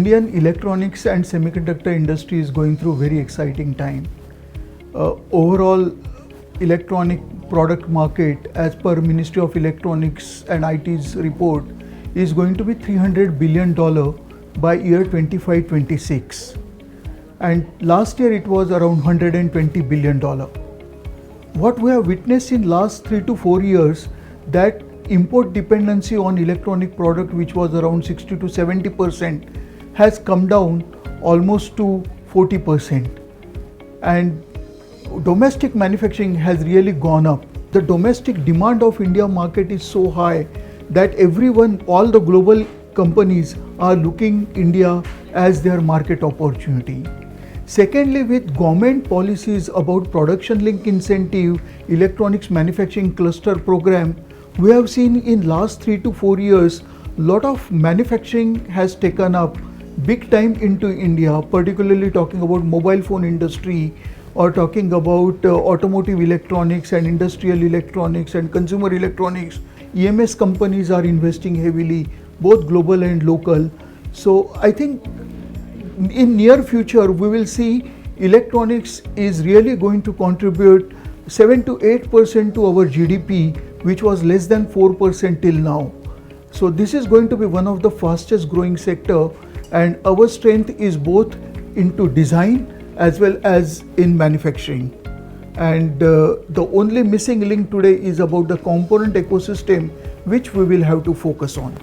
Indian electronics and semiconductor industry is going through a very exciting time. Overall electronic product market, as per Ministry of Electronics and IT's report, is going to be $300 billion by year 25-26. And last year it was around $120 billion. What we have witnessed in last 3 to 4 years, that import dependency on electronic product, which was around 60 to 70%, has come down almost to 40%. And domestic manufacturing has really gone up. The domestic demand of India market is so high that everyone, all the global companies are looking India as their market opportunity. Secondly, with government policies about production link incentive, electronics manufacturing cluster program, we have seen in last 3 to 4 years, lot of manufacturing has taken up big time into India, particularly talking about mobile phone industry or talking about automotive electronics and industrial electronics and consumer electronics. EMS companies are investing heavily, both global and local. So I think in near future, we will see electronics is really going to contribute 7 to 8% to our GDP, which was less than 4% till now. So this is going to be one of the fastest growing sector, and our strength is both into design as well as in manufacturing. And the only missing link today is about the component ecosystem, which we will have to focus on.